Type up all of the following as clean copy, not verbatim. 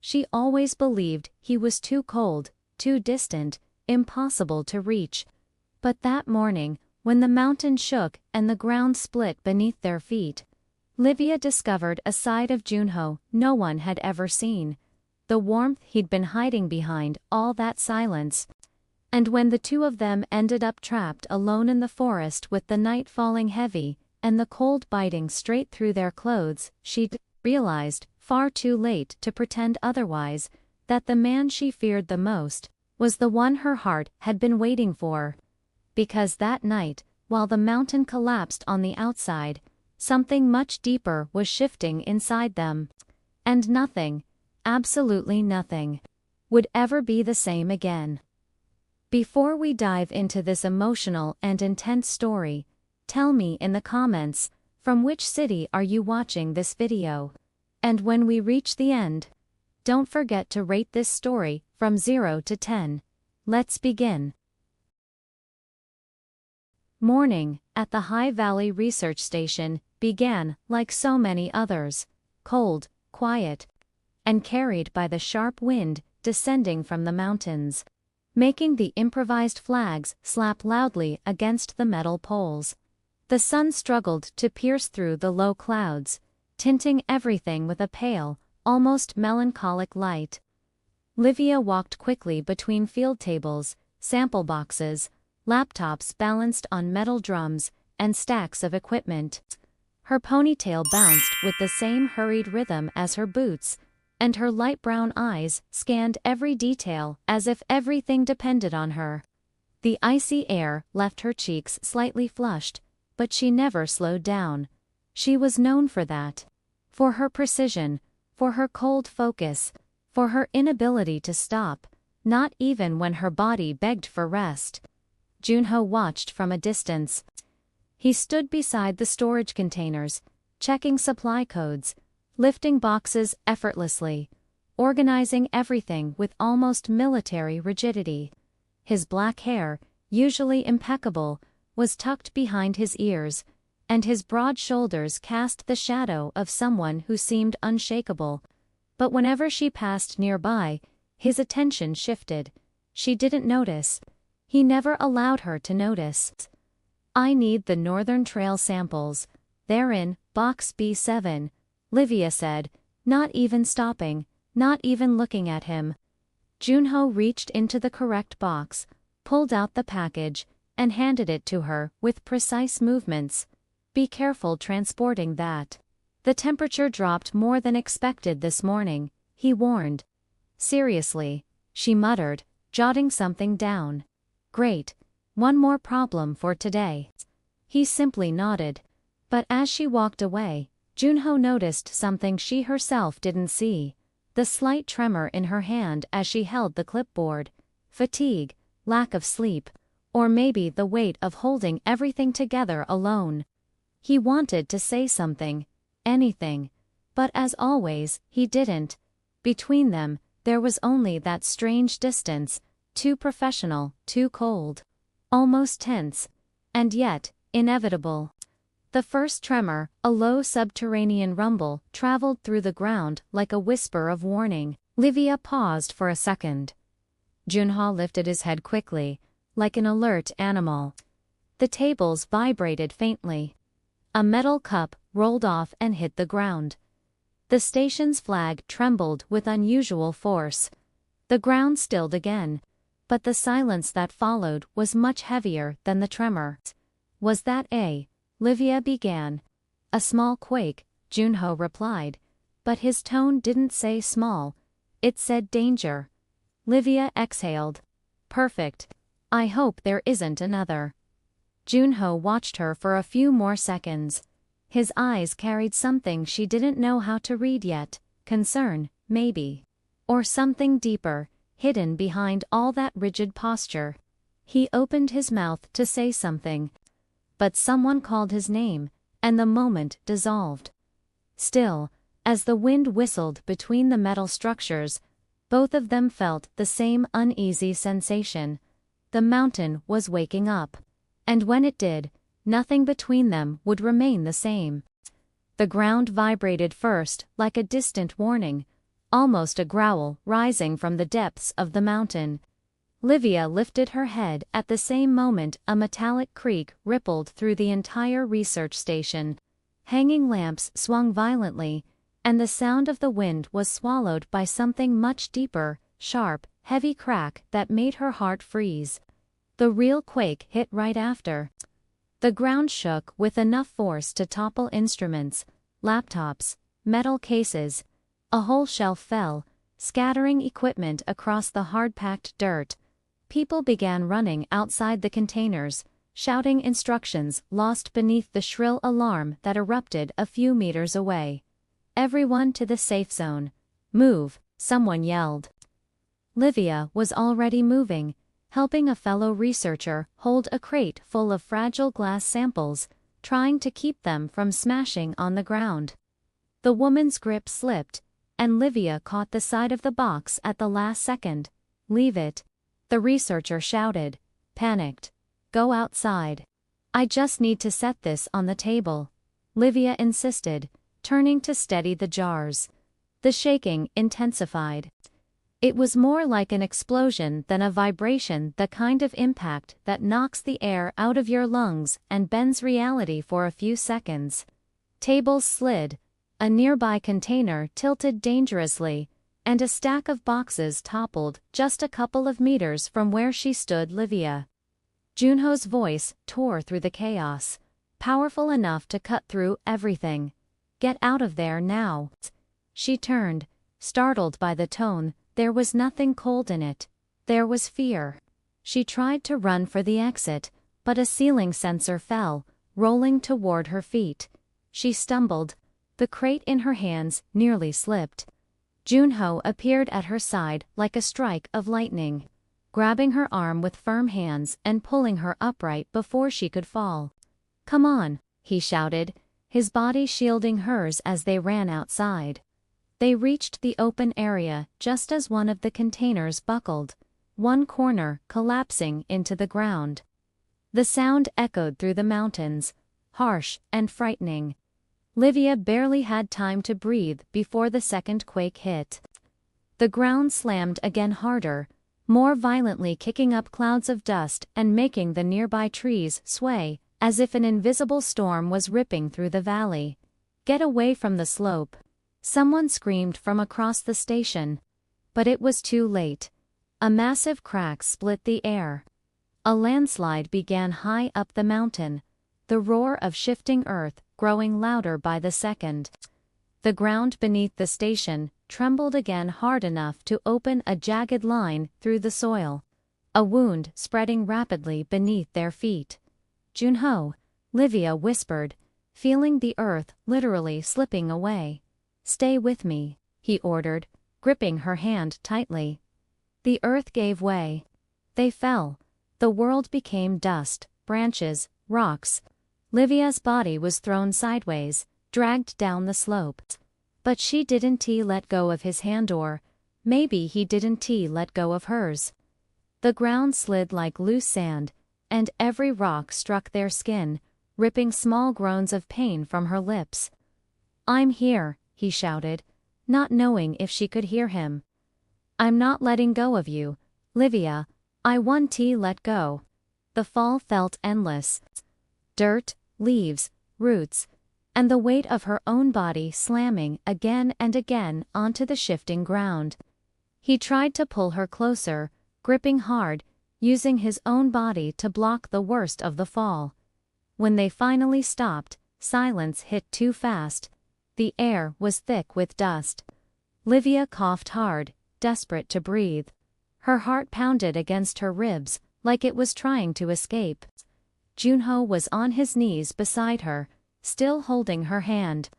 She always believed he was too cold, too distant, impossible to reach. But that morning, when the mountain shook and the ground split beneath their feet, Lívia discovered a side of Jun-ho no one had ever seen. The warmth he'd been hiding behind all that silence. And when the two of them ended up trapped alone in the forest with the night falling heavy and the cold biting straight through their clothes, she'd realized, far too late to pretend otherwise, that the man she feared the most was the one her heart had been waiting for. Because that night, while the mountain collapsed on the outside, something much deeper was shifting inside them. And nothing, absolutely nothing, would ever be the same again. Before we dive into this emotional and intense story, tell me in the comments, from which city are you watching this video? And when we reach the end, don't forget to rate this story from 0 to 10. Let's begin. Morning, at the High Valley Research Station, began like so many others, cold, quiet, and carried by the sharp wind descending from the mountains, making the improvised flags slap loudly against the metal poles. The sun struggled to pierce through the low clouds, tinting everything with a pale, almost melancholic light. Lívia walked quickly between field tables, sample boxes, laptops balanced on metal drums, and stacks of equipment. Her ponytail bounced with the same hurried rhythm as her boots, and her light brown eyes scanned every detail as if everything depended on her. The icy air left her cheeks slightly flushed, but she never slowed down. She was known for that. For her precision, for her cold focus, for her inability to stop, not even when her body begged for rest. Jun-ho watched from a distance. He stood beside the storage containers, checking supply codes, lifting boxes effortlessly, organizing everything with almost military rigidity. His black hair, usually impeccable, was tucked behind his ears, and his broad shoulders cast the shadow of someone who seemed unshakable. But whenever she passed nearby, his attention shifted. She didn't notice. He never allowed her to notice. "I need the Northern Trail samples. They're in Box B7, Lívia said, not even stopping, not even looking at him. Jun-ho reached into the correct box, pulled out the package, and handed it to her with precise movements. "Be careful transporting that. The temperature dropped more than expected this morning," he warned. "Seriously," she muttered, jotting something down. "Great. One more problem for today." He simply nodded. But as she walked away, Jun-ho noticed something she herself didn't see. The slight tremor in her hand as she held the clipboard. Fatigue, lack of sleep, or maybe the weight of holding everything together alone. He wanted to say something, anything, but as always, he didn't. Between them, there was only that strange distance, too professional, too cold, almost tense, and yet, inevitable. The first tremor, a low subterranean rumble, traveled through the ground like a whisper of warning. Lívia paused for a second. Jun-ho lifted his head quickly, like an alert animal. The tables vibrated faintly. A metal cup rolled off and hit the ground. The station's flag trembled with unusual force. The ground stilled again, but the silence that followed was much heavier than the tremor. "Was that a?" Lívia began. "A small quake," Jun-ho replied, but his tone didn't say small. It said danger. Lívia exhaled. "Perfect. I hope there isn't another." Jun-ho watched her for a few more seconds. His eyes carried something she didn't know how to read yet. Concern, maybe. Or something deeper, hidden behind all that rigid posture. He opened his mouth to say something, but someone called his name, and the moment dissolved. Still, as the wind whistled between the metal structures, both of them felt the same uneasy sensation. The mountain was waking up. And when it did, nothing between them would remain the same. The ground vibrated first like a distant warning, almost a growl rising from the depths of the mountain. Lívia lifted her head. At the same moment a metallic creak rippled through the entire research station. Hanging lamps swung violently, and the sound of the wind was swallowed by something much deeper, sharp, heavy crack that made her heart freeze. The real quake hit right after. The ground shook with enough force to topple instruments, laptops, metal cases. A whole shelf fell, scattering equipment across the hard-packed dirt. People began running outside the containers, shouting instructions lost beneath the shrill alarm that erupted a few meters away. "Everyone to the safe zone. Move," someone yelled. Lívia was already moving, helping a fellow researcher hold a crate full of fragile glass samples, trying to keep them from smashing on the ground. The woman's grip slipped, and Lívia caught the side of the box at the last second. "Leave it," the researcher shouted, panicked. "Go outside." "I just need to set this on the table," Lívia insisted, turning to steady the jars. The shaking intensified. It was more like an explosion than a vibration, the kind of impact that knocks the air out of your lungs and bends reality for a few seconds. Tables slid, a nearby container tilted dangerously, and a stack of boxes toppled just a couple of meters from where she stood. Lívia. Jun-ho's voice tore through the chaos, powerful enough to cut through everything. "Get out of there now." She turned, startled by the tone. There was nothing cold in it. There was fear. She tried to run for the exit, but a ceiling sensor fell, rolling toward her feet. She stumbled. The crate in her hands nearly slipped. Jun-ho appeared at her side like a strike of lightning, grabbing her arm with firm hands and pulling her upright before she could fall. "Come on," he shouted, his body shielding hers as they ran outside. They reached the open area just as one of the containers buckled, one corner collapsing into the ground. The sound echoed through the mountains, harsh and frightening. Lívia barely had time to breathe before the second quake hit. The ground slammed again harder, more violently, kicking up clouds of dust and making the nearby trees sway, as if an invisible storm was ripping through the valley. "Get away from the slope," someone screamed from across the station. But it was too late. A massive crack split the air. A landslide began high up the mountain, the roar of shifting earth growing louder by the second. The ground beneath the station trembled again, hard enough to open a jagged line through the soil, a wound spreading rapidly beneath their feet. "Jun-ho," Lívia whispered, feeling the earth literally slipping away. "Stay with me," he ordered, gripping her hand tightly. The earth gave way. They fell. The world became dust, branches, rocks. Lívia's body was thrown sideways, dragged down the slope. But she didn't let go of his hand, or maybe he didn't let go of hers. The ground slid like loose sand, and every rock struck their skin, ripping small groans of pain from her lips. "I'm here," he shouted, not knowing if she could hear him. "I'm not letting go of you, Lívia. I won't let go." The fall felt endless. Dirt, leaves, roots, and the weight of her own body slamming again and again onto the shifting ground. He tried to pull her closer, gripping hard, using his own body to block the worst of the fall. When they finally stopped, silence hit too fast. The air was thick with dust. Lívia coughed hard, desperate to breathe. Her heart pounded against her ribs, like it was trying to escape. Jun-ho was on his knees beside her, still holding her hand.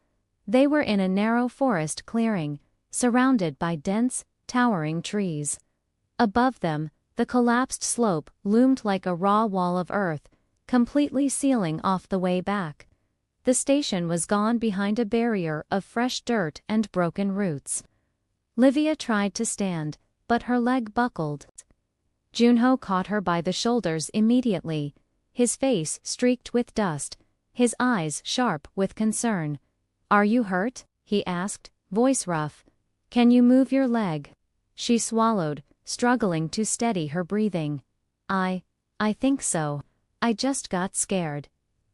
They were in a narrow forest clearing, surrounded by dense, towering trees. Above them, the collapsed slope loomed like a raw wall of earth, completely sealing off the way back. The station was gone behind a barrier of fresh dirt and broken roots. Lívia tried to stand, but her leg buckled. Jun-ho caught her by the shoulders immediately, his face streaked with dust, his eyes sharp with concern. "Are you hurt?" he asked, voice rough. Can you move your leg? She swallowed, struggling to steady her breathing. I think so. I just got scared.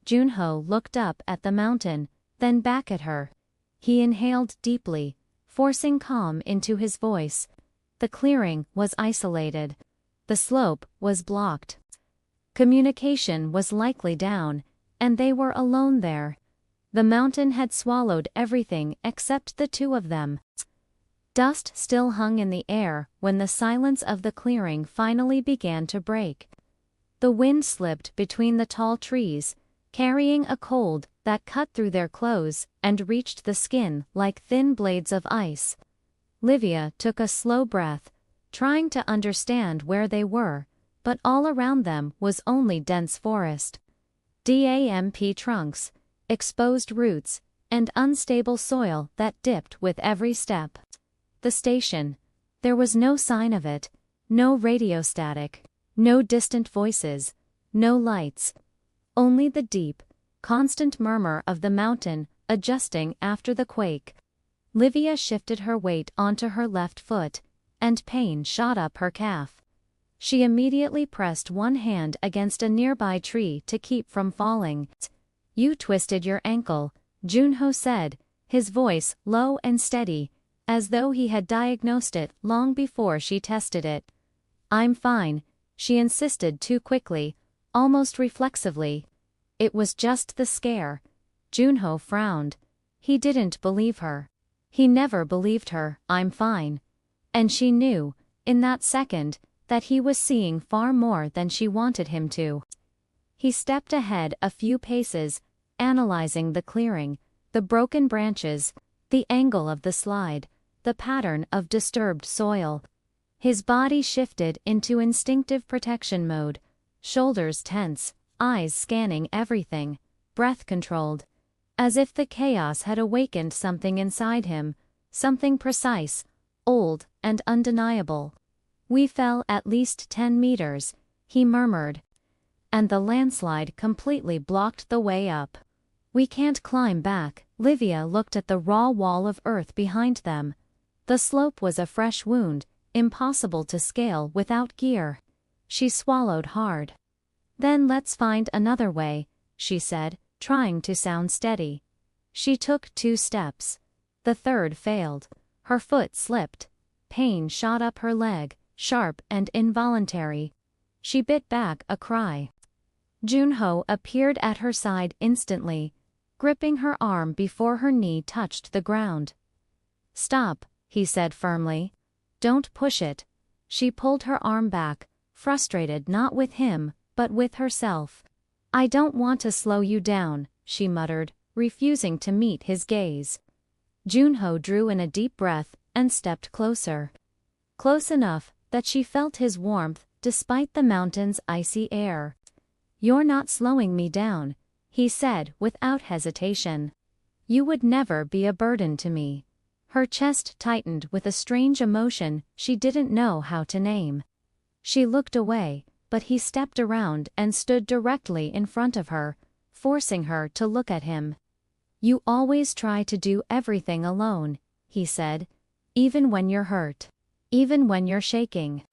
Jun-ho looked up at the mountain, then back at her. He inhaled deeply, forcing calm into his voice. The clearing was isolated. The slope was blocked. Communication was likely down, and they were alone there. The mountain had swallowed everything except the two of them. Dust still hung in the air when the silence of the clearing finally began to break. The wind slipped between the tall trees, carrying a cold that cut through their clothes and reached the skin like thin blades of ice. Lívia took a slow breath, trying to understand where they were, but all around them was only dense forest. Damp trunks, exposed roots, and unstable soil that dipped with every step. The station. There was no sign of it, no radio static, no distant voices, no lights. Only the deep, constant murmur of the mountain adjusting after the quake. Lívia shifted her weight onto her left foot, and pain shot up her calf. She immediately pressed one hand against a nearby tree to keep from falling. You twisted your ankle, Jun-ho said, his voice low and steady, as though he had diagnosed it long before she tested it. I'm fine, she insisted too quickly, almost reflexively. It was just the scare. Jun-ho frowned. He didn't believe her. He never believed her, I'm fine. And she knew, in that second, that he was seeing far more than she wanted him to. He stepped ahead a few paces, analyzing the clearing, the broken branches, the angle of the slide, the pattern of disturbed soil. His body shifted into instinctive protection mode, shoulders tense, eyes scanning everything, breath controlled. As if the chaos had awakened something inside him, something precise, old, and undeniable. We fell at least 10 meters, he murmured. And the landslide completely blocked the way up. We can't climb back. Lívia looked at the raw wall of earth behind them. The slope was a fresh wound, impossible to scale without gear. She swallowed hard. Then let's find another way, she said, trying to sound steady. She took 2 steps. The third failed. Her foot slipped. Pain shot up her leg, sharp and involuntary. She bit back a cry. Jun-ho appeared at her side instantly, gripping her arm before her knee touched the ground. Stop, he said firmly. Don't push it. She pulled her arm back, frustrated not with him, but with herself. I don't want to slow you down, she muttered, refusing to meet his gaze. Jun-ho drew in a deep breath and stepped closer. Close enough that she felt his warmth despite the mountain's icy air. You're not slowing me down, he said without hesitation. You would never be a burden to me. Her chest tightened with a strange emotion she didn't know how to name. She looked away, but he stepped around and stood directly in front of her, forcing her to look at him. You always try to do everything alone, he said. Even when you're hurt. Even when you're shaking.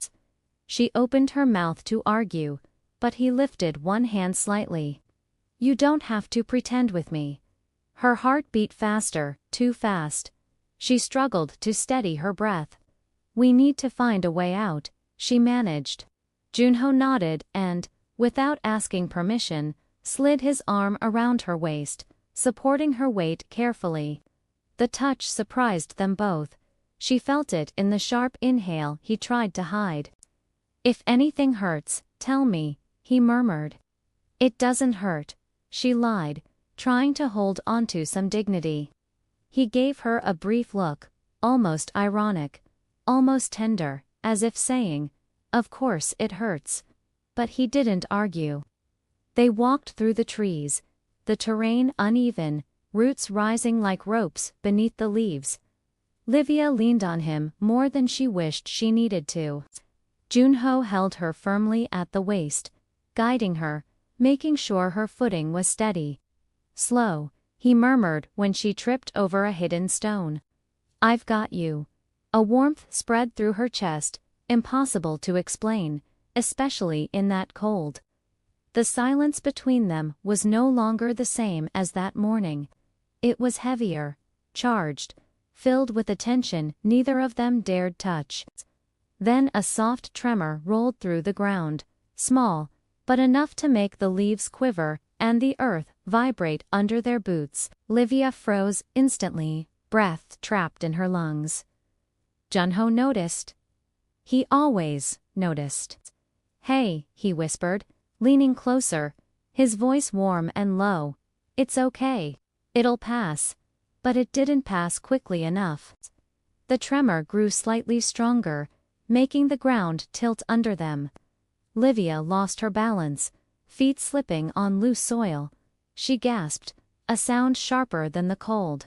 She opened her mouth to argue, but he lifted one hand slightly. You don't have to pretend with me. Her heart beat faster, too fast. She struggled to steady her breath. We need to find a way out, she managed. Jun-ho nodded and, without asking permission, slid his arm around her waist, supporting her weight carefully. The touch surprised them both. She felt it in the sharp inhale he tried to hide. If anything hurts, tell me, he murmured. It doesn't hurt, she lied, trying to hold onto some dignity. He gave her a brief look, almost ironic, almost tender, as if saying, of course it hurts. But he didn't argue. They walked through the trees, the terrain uneven, roots rising like ropes beneath the leaves. Lívia leaned on him more than she wished she needed to. Jun-ho held her firmly at the waist, guiding her, making sure her footing was steady. Slow, he murmured when she tripped over a hidden stone. I've got you. A warmth spread through her chest, impossible to explain, especially in that cold. The silence between them was no longer the same as that morning. It was heavier, charged, filled with a tension neither of them dared touch. Then a soft tremor rolled through the ground, small, but enough to make the leaves quiver and the earth vibrate under their boots. Lívia froze instantly, breath trapped in her lungs. Jun-ho noticed. He always noticed. "Hey," he whispered, leaning closer, his voice warm and low. "It's okay. It'll pass." But it didn't pass quickly enough. The tremor grew slightly stronger, making the ground tilt under them. Lívia lost her balance, feet slipping on loose soil. She gasped, a sound sharper than the cold.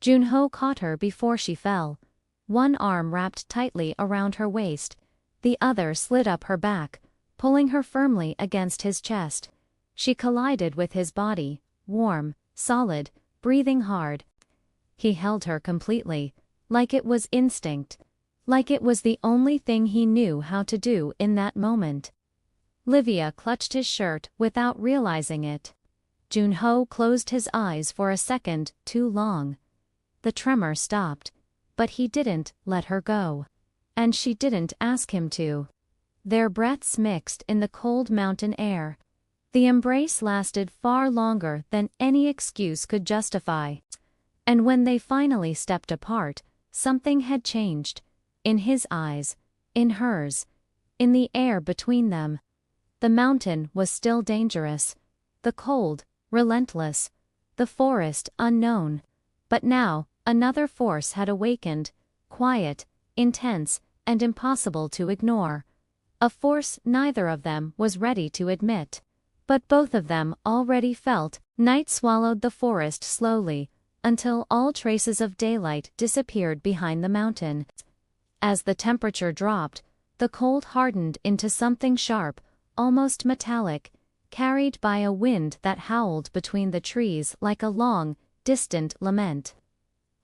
Jun-ho caught her before she fell. One arm wrapped tightly around her waist, the other slid up her back, pulling her firmly against his chest. She collided with his body, warm, solid, breathing hard. He held her completely, like it was instinct, like it was the only thing he knew how to do in that moment. Lívia clutched his shirt without realizing it. Jun-ho closed his eyes for a second too long. The tremor stopped, but he didn't let her go. And she didn't ask him to. Their breaths mixed in the cold mountain air. The embrace lasted far longer than any excuse could justify. And when they finally stepped apart, something had changed. In his eyes, in hers, in the air between them. The mountain was still dangerous. The cold, relentless. The forest unknown. But now, another force had awakened, quiet, intense, and impossible to ignore. A force neither of them was ready to admit. But both of them already felt. Night swallowed the forest slowly, until all traces of daylight disappeared behind the mountain. As the temperature dropped, the cold hardened into something sharp, almost metallic, carried by a wind that howled between the trees like a long, distant lament.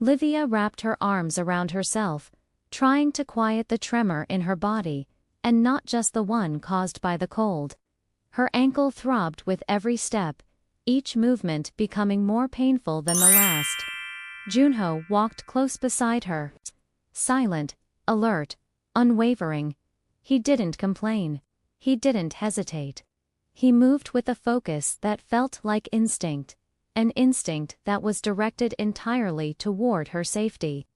Lívia wrapped her arms around herself, trying to quiet the tremor in her body, and not just the one caused by the cold. Her ankle throbbed with every step, each movement becoming more painful than the last. Jun-ho walked close beside her. Silent, alert, unwavering. He didn't complain. He didn't hesitate. He moved with a focus that felt like instinct, an instinct that was directed entirely toward her safety.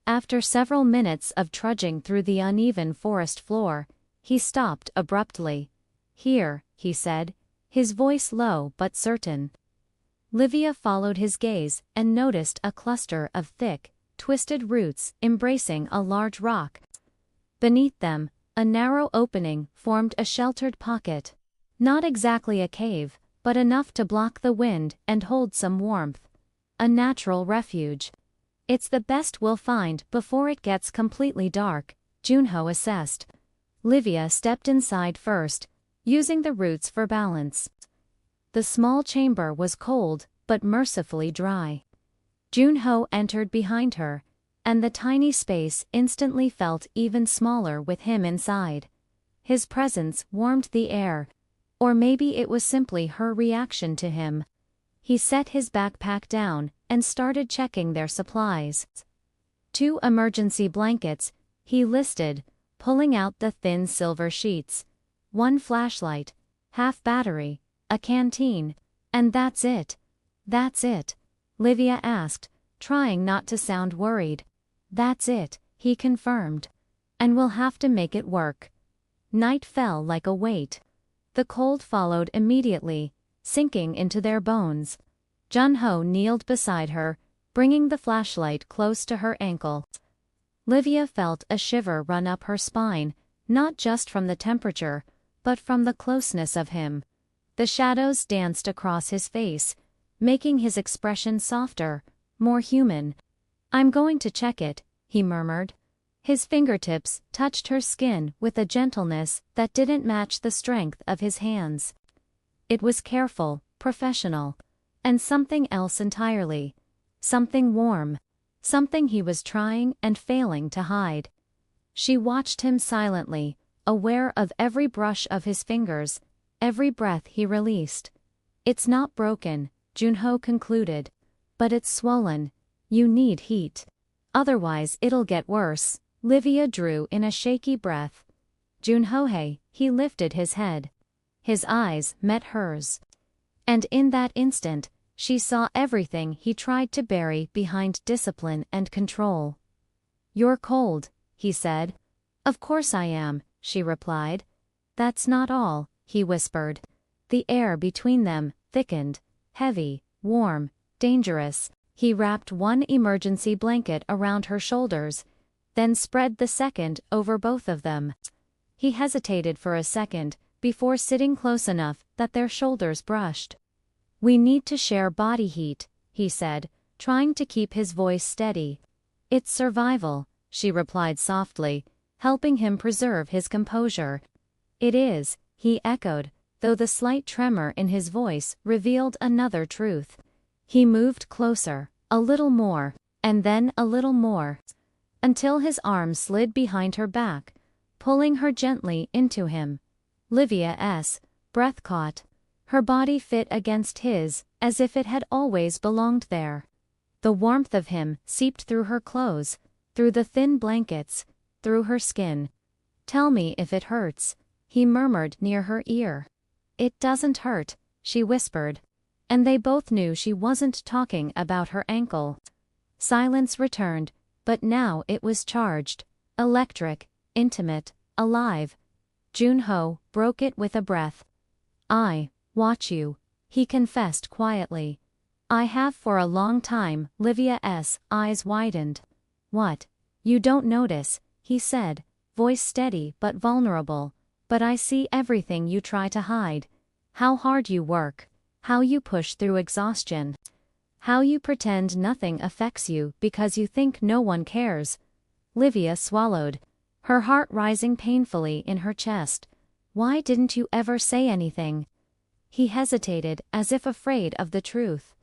After several minutes of trudging through the uneven forest floor, he stopped abruptly. "Here," he said, his voice low but certain. Lívia followed his gaze and noticed a cluster of thick, twisted roots embracing a large rock. Beneath them, a narrow opening formed a sheltered pocket. Not exactly a cave, but enough to block the wind and hold some warmth. A natural refuge. "It's the best we'll find before it gets completely dark," Jun-ho assessed. Lívia stepped inside first, using the roots for balance. The small chamber was cold, but mercifully dry. Jun-ho entered behind her, and the tiny space instantly felt even smaller with him inside. His presence warmed the air, or maybe it was simply her reaction to him. He set his backpack down and started checking their supplies. 2 emergency blankets, he listed, pulling out the thin silver sheets. 1 flashlight, half battery, a canteen, and that's it. "That's it?" Lívia asked, trying not to sound worried. "That's it," he confirmed. "And we'll have to make it work." Night fell like a weight. The cold followed immediately, sinking into their bones. Jun-ho kneeled beside her, bringing the flashlight close to her ankle. Lívia felt a shiver run up her spine, not just from the temperature, but from the closeness of him. The shadows danced across his face, making his expression softer, more human. "I'm going to check it," he murmured. His fingertips touched her skin with a gentleness that didn't match the strength of his hands. It was careful, professional, and something else entirely. Something warm. something he was trying and failing to hide. She watched him silently, aware of every brush of his fingers, every breath he released. It's not broken, Jun-ho concluded. But it's swollen. You need heat. Otherwise it'll get worse. Lívia drew in a shaky breath. Jun-ho, he lifted his head. His eyes met hers. And in that instant, she saw everything he tried to bury behind discipline and control. You're cold, he said. Of course I am, she replied. That's not all, he whispered. The air between them thickened, heavy, warm, dangerous. He wrapped one emergency blanket around her shoulders, then spread the second over both of them. He hesitated for a second, before sitting close enough that their shoulders brushed. We need to share body heat, he said, trying to keep his voice steady. It's survival, she replied softly, helping him preserve his composure. It is, he echoed, though the slight tremor in his voice revealed another truth. He moved closer, a little more, and then a little more, until his arm slid behind her back, pulling her gently into him. Lívia's breath caught. Her body fit against his, as if it had always belonged there. The warmth of him seeped through her clothes, through the thin blankets, through her skin. Tell me if it hurts, he murmured near her ear. It doesn't hurt, she whispered. And they both knew she wasn't talking about her ankle. Silence returned, but now it was charged, electric, intimate, alive. Jun-ho broke it with a breath. I watch you, he confessed quietly. I have for a long time. Lívia's eyes widened. What? You don't notice, he said, voice steady but vulnerable. But I see everything you try to hide. How hard you work. How you push through exhaustion. How you pretend nothing affects you because you think no one cares. Lívia swallowed, her heart rising painfully in her chest. Why didn't you ever say anything? He hesitated, as if afraid of the truth.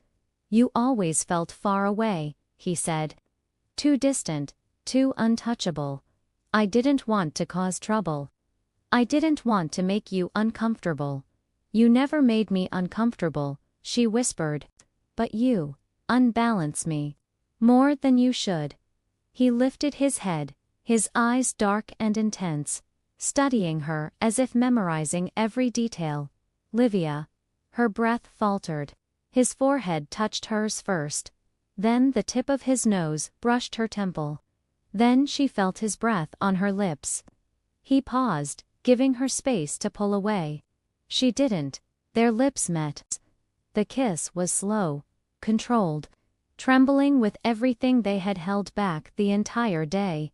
You always felt far away, he said. Too distant, too untouchable. I didn't want to cause trouble. I didn't want to make you uncomfortable. You never made me uncomfortable, she whispered. But you unbalance me. More than you should. He lifted his head, his eyes dark and intense, studying her as if memorizing every detail. Lívia. Her breath faltered. His forehead touched hers first. Then the tip of his nose brushed her temple. Then she felt his breath on her lips. He paused, giving her space to pull away. She didn't. Their lips met. The kiss was slow, controlled, trembling with everything they had held back the entire day.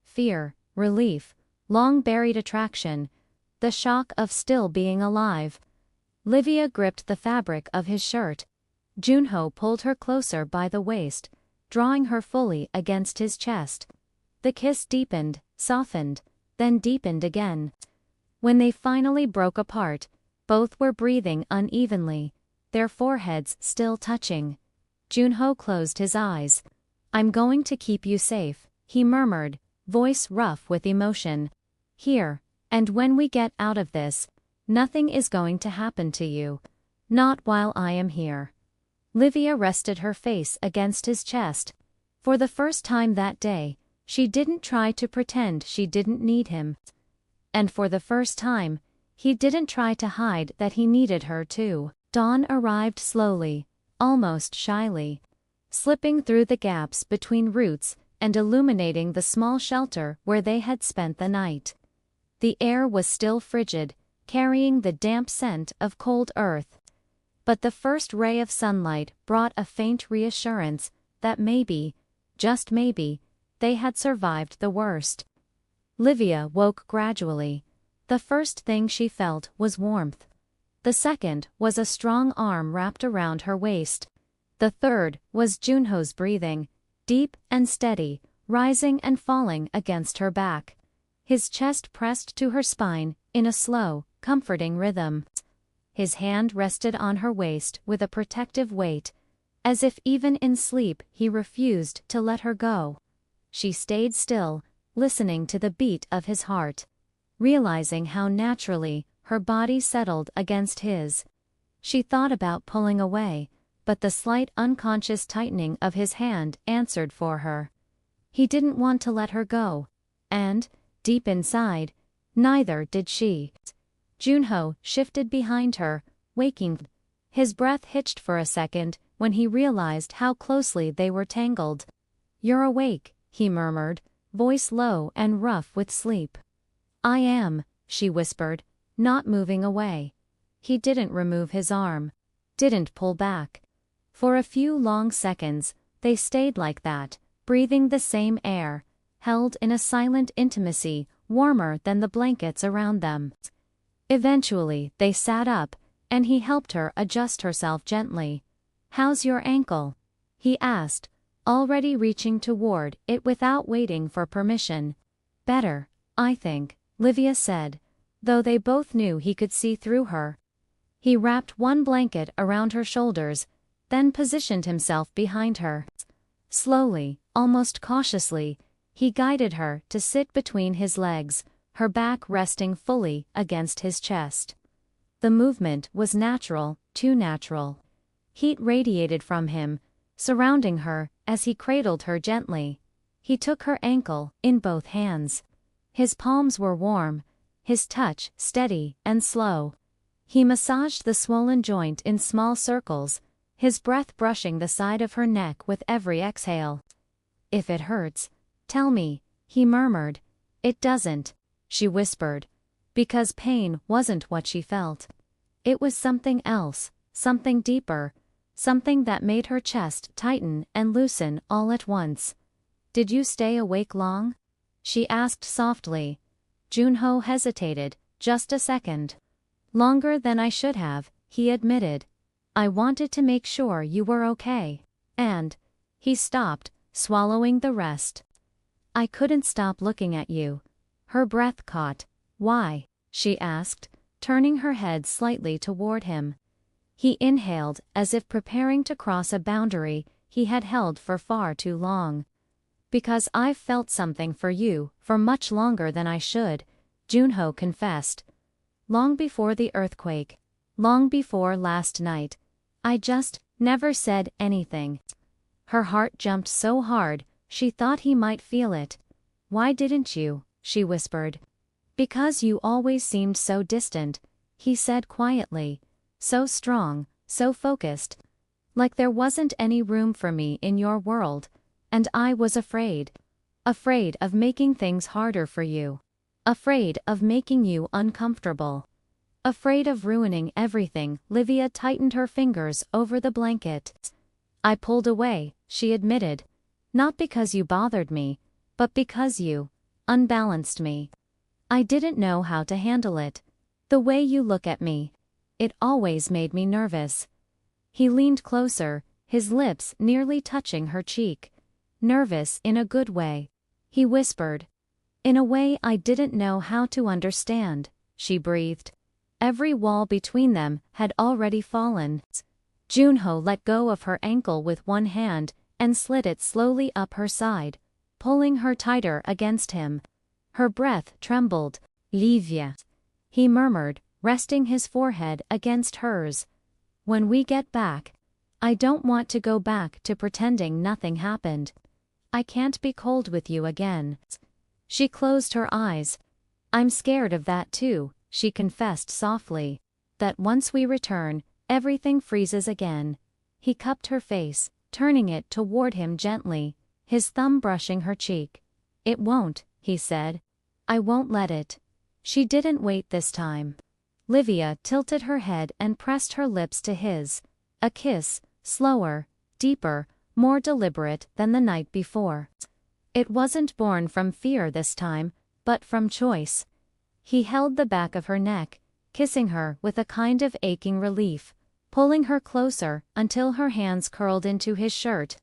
Fear, relief, long-buried attraction, the shock of still being alive. Lívia gripped the fabric of his shirt. Jun-ho pulled her closer by the waist, drawing her fully against his chest. The kiss deepened, softened, then deepened again. When they finally broke apart, both were breathing unevenly, their foreheads still touching. Jun-ho closed his eyes. I'm going to keep you safe, he murmured, voice rough with emotion. Here, and when we get out of this, nothing is going to happen to you. Not while I am here. Lívia rested her face against his chest. For the first time that day, she didn't try to pretend she didn't need him. And for the first time, he didn't try to hide that he needed her too. Dawn arrived slowly, almost shyly, slipping through the gaps between roots and illuminating the small shelter where they had spent the night. The air was still frigid, carrying the damp scent of cold earth. But the first ray of sunlight brought a faint reassurance that maybe, just maybe, they had survived the worst. Lívia woke gradually. The first thing she felt was warmth. The second was a strong arm wrapped around her waist. The third was Jun-ho's breathing, deep and steady, rising and falling against her back. His chest pressed to her spine in a slow, comforting rhythm. His hand rested on her waist with a protective weight, as if even in sleep he refused to let her go. She stayed still, listening to the beat of his heart, realizing how naturally her body settled against his. She thought about pulling away, but the slight unconscious tightening of his hand answered for her. He didn't want to let her go, and, deep inside, neither did she. Jun-ho shifted behind her, waking. His breath hitched for a second when he realized how closely they were tangled. "You're awake," he murmured, voice low and rough with sleep. "I am," she whispered, not moving away. He didn't remove his arm, didn't pull back. For a few long seconds, they stayed like that, breathing the same air, held in a silent intimacy warmer than the blankets around them. Eventually, they sat up, and he helped her adjust herself gently. "How's your ankle?" he asked, already reaching toward it without waiting for permission. "Better, I think," Lívia said, though they both knew he could see through her. He wrapped one blanket around her shoulders, then positioned himself behind her. Slowly, almost cautiously, he guided her to sit between his legs, her back resting fully against his chest. The movement was natural, too natural. Heat radiated from him, surrounding her as he cradled her gently. He took her ankle in both hands. His palms were warm, his touch steady and slow. He massaged the swollen joint in small circles, his breath brushing the side of her neck with every exhale. "If it hurts, tell me," he murmured. "It doesn't," she whispered, because pain wasn't what she felt. It was something else, something deeper, something that made her chest tighten and loosen all at once. "Did you stay awake long?" she asked softly. Jun-ho hesitated, just a second. "Longer than I should have," he admitted. "I wanted to make sure you were okay. And..." He stopped, swallowing the rest. "I couldn't stop looking at you." Her breath caught. "Why?" she asked, turning her head slightly toward him. He inhaled, as if preparing to cross a boundary he had held for far too long. "Because I've felt something for you for much longer than I should," Jun-ho confessed. "Long before the earthquake. Long before last night. I just never said anything." Her heart jumped so hard, she thought he might feel it. "Why didn't you?" she whispered. "Because you always seemed so distant," he said quietly. "So strong, so focused. Like there wasn't any room for me in your world. And I was afraid. Afraid of making things harder for you. Afraid of making you uncomfortable. Afraid of ruining everything." Lívia tightened her fingers over the blanket. "I pulled away," she admitted. "Not because you bothered me, but because you unbalanced me. I didn't know how to handle it. The way you look at me. It always made me nervous." He leaned closer, his lips nearly touching her cheek. "Nervous in a good way," he whispered. "In a way I didn't know how to understand," she breathed. Every wall between them had already fallen. Jun-ho let go of her ankle with one hand and slid it slowly up her side, pulling her tighter against him. Her breath trembled. "Lívia," he murmured, resting his forehead against hers. "When we get back, I don't want to go back to pretending nothing happened. I can't be cold with you again." She closed her eyes. "I'm scared of that too," she confessed softly. "That once we return, everything freezes again." He cupped her face, turning it toward him gently, his thumb brushing her cheek. "It won't," he said. "I won't let it." She didn't wait this time. Lívia tilted her head and pressed her lips to his. A kiss, slower, deeper, more deliberate than the night before. It wasn't born from fear this time, but from choice. He held the back of her neck, kissing her with a kind of aching relief, pulling her closer until her hands curled into his shirt.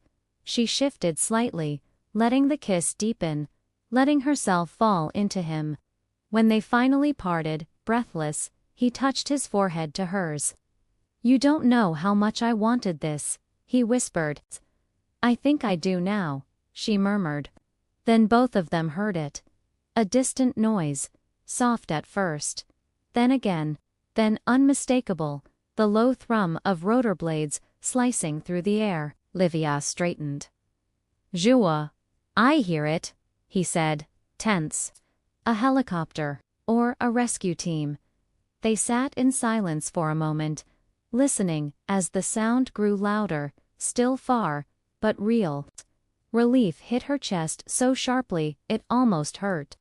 She shifted slightly, letting the kiss deepen, letting herself fall into him. When they finally parted, breathless, he touched his forehead to hers. "You don't know how much I wanted this," he whispered. I think I do now, she murmured. Then both of them heard it. A distant noise, soft at first. Then again, then unmistakable, the low thrum of rotor blades slicing through the air. Lívia straightened. Jun-ho, I hear it, he said, tense. A helicopter, or a rescue team. They sat in silence for a moment, listening as the sound grew louder, still far, but real. Relief hit her chest so sharply it almost hurt.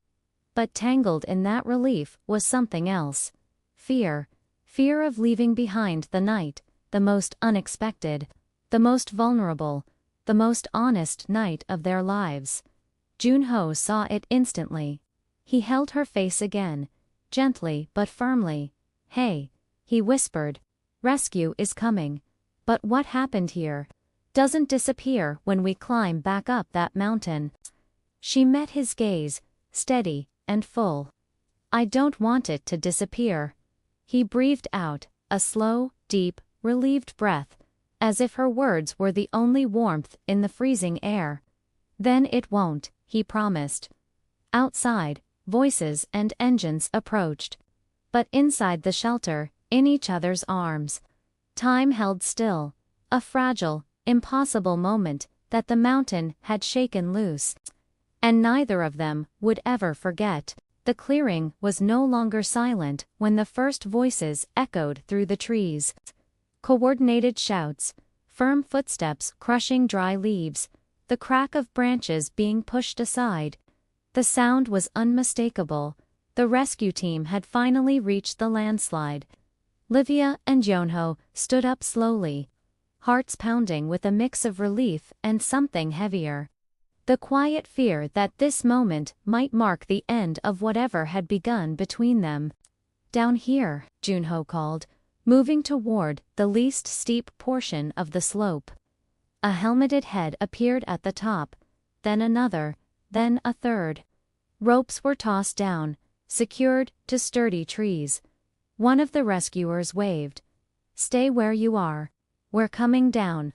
But tangled in that relief was something else. Fear. Fear of leaving behind the night, the most unexpected, the most vulnerable, the most honest night of their lives. Jun-ho saw it instantly. He held her face again, gently but firmly. Hey, he whispered. Rescue is coming. But what happened here doesn't disappear when we climb back up that mountain. She met his gaze, steady and full. I don't want it to disappear. He breathed out, a slow, deep, relieved breath, as if her words were the only warmth in the freezing air. Then it won't, he promised. Outside, voices and engines approached. But inside the shelter, in each other's arms, time held still, a fragile, impossible moment that the mountain had shaken loose. And neither of them would ever forget. The clearing was no longer silent when the first voices echoed through the trees. Coordinated shouts, firm footsteps crushing dry leaves, the crack of branches being pushed aside. The sound was unmistakable. The rescue team had finally reached the landslide. Lívia and Jun-ho stood up slowly, hearts pounding with a mix of relief and something heavier. The quiet fear that this moment might mark the end of whatever had begun between them. Down here, Jun-ho called, moving toward the least steep portion of the slope. A helmeted head appeared at the top, then another, then a third. Ropes were tossed down, secured to sturdy trees. One of the rescuers waved. Stay where you are. We're coming down.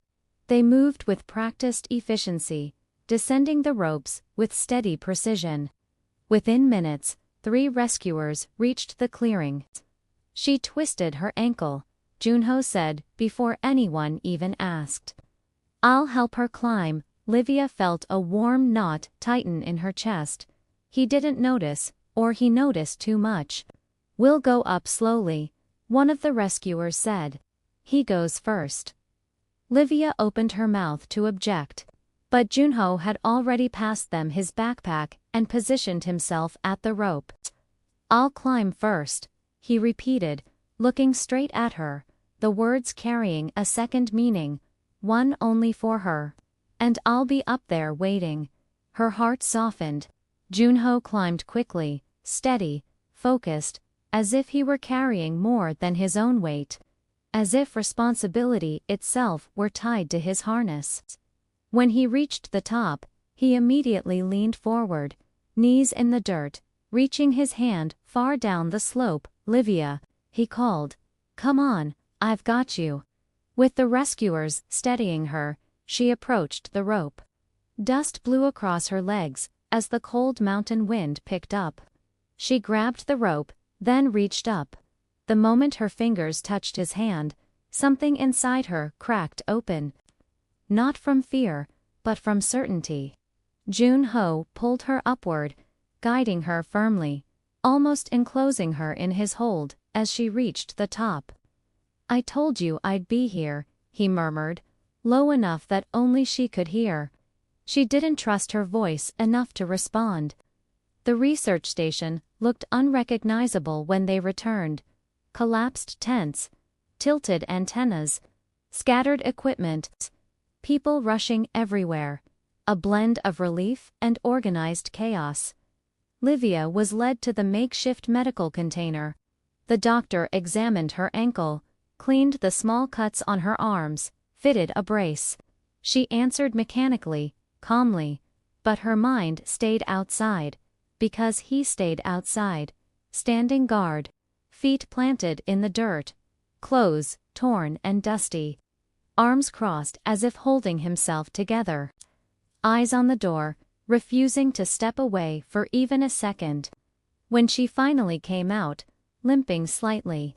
They moved with practiced efficiency, descending the ropes with steady precision. Within minutes, 3 rescuers reached the clearing. She twisted her ankle, Jun-ho said before anyone even asked. I'll help her climb. Lívia felt a warm knot tighten in her chest. He didn't notice, or he noticed too much. We'll go up slowly, one of the rescuers said. He goes first. Lívia opened her mouth to object, but Jun-ho had already passed them his backpack and positioned himself at the rope. I'll climb first, he repeated, looking straight at her, the words carrying a second meaning, one only for her. And I'll be up there waiting. Her heart softened. Jun-ho climbed quickly, steady, focused, as if he were carrying more than his own weight. As if responsibility itself were tied to his harness. When he reached the top, he immediately leaned forward, knees in the dirt, reaching his hand far down the slope. Lívia, he called. Come on, I've got you. With the rescuers steadying her, she approached the rope. Dust blew across her legs as the cold mountain wind picked up. She grabbed the rope, then reached up. The moment her fingers touched his hand, something inside her cracked open. Not from fear, but from certainty. Jun-ho pulled her upward, guiding her firmly, almost enclosing her in his hold as she reached the top. I told you I'd be here, he murmured, low enough that only she could hear. She didn't trust her voice enough to respond. The research station looked unrecognizable when they returned. Collapsed tents, tilted antennas, scattered equipment, people rushing everywhere, a blend of relief and organized chaos. Lívia was led to the makeshift medical container. The doctor examined her ankle, cleaned the small cuts on her arms, fitted a brace. She answered mechanically, calmly, but her mind stayed outside, because he stayed outside, standing guard, feet planted in the dirt, clothes torn and dusty. arms crossed as if holding himself together. Eyes on the door, refusing to step away for even a second. When she finally came out, limping slightly,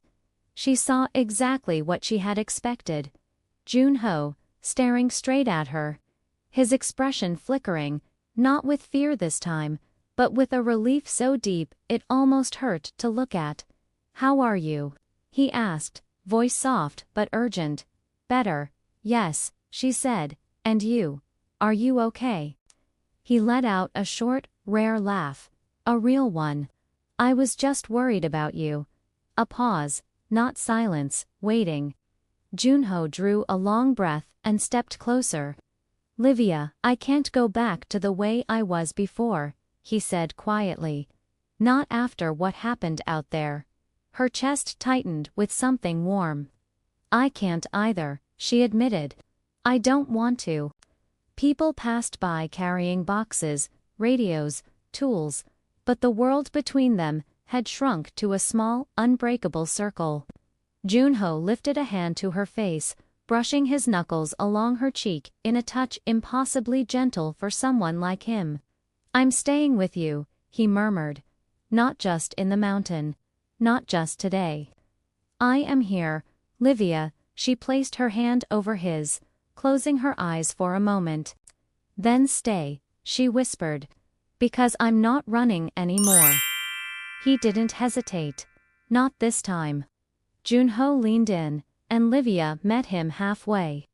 she saw exactly what she had expected. Jun-ho, staring straight at her, his expression flickering, not with fear this time, but with a relief so deep it almost hurt to look at. "How are you?" he asked, voice soft but urgent. "Better, yes," she said. "And you? Are you okay?" He let out a short, rare laugh. A real one. "I was just worried about you." A pause, not silence, waiting. Jun-ho drew a long breath and stepped closer. "Lívia, I can't go back to the way I was before," he said quietly. "Not after what happened out there." Her chest tightened with something warm. "I can't either," she admitted. "I don't want to." People passed by carrying boxes, radios, tools, but the world between them had shrunk to a small, unbreakable circle. Jun-ho lifted a hand to her face, brushing his knuckles along her cheek in a touch impossibly gentle for someone like him. "I'm staying with you," he murmured. "Not just in the mountain. Not just today. I am here, Lívia." She placed her hand over his, closing her eyes for a moment. "Then stay," she whispered. "Because I'm not running anymore." He didn't hesitate. Not this time. Jun-ho leaned in, and Lívia met him halfway.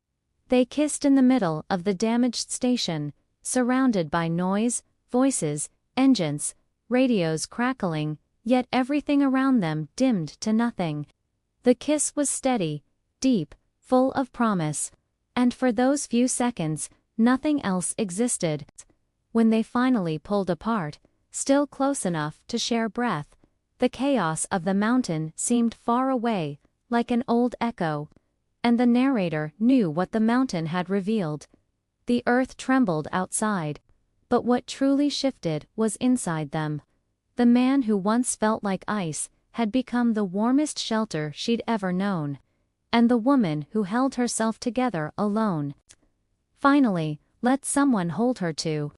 They kissed in the middle of the damaged station, surrounded by noise, voices, engines, radios crackling, yet everything around them dimmed to nothing. The kiss was steady, deep, full of promise, and for those few seconds, nothing else existed. When they finally pulled apart, still close enough to share breath, the chaos of the mountain seemed far away, like an old echo, and the narrator knew what the mountain had revealed. The earth trembled outside, but what truly shifted was inside them. The man who once felt like ice had become the warmest shelter she'd ever known, and the woman who held herself together alone finally let someone hold her too.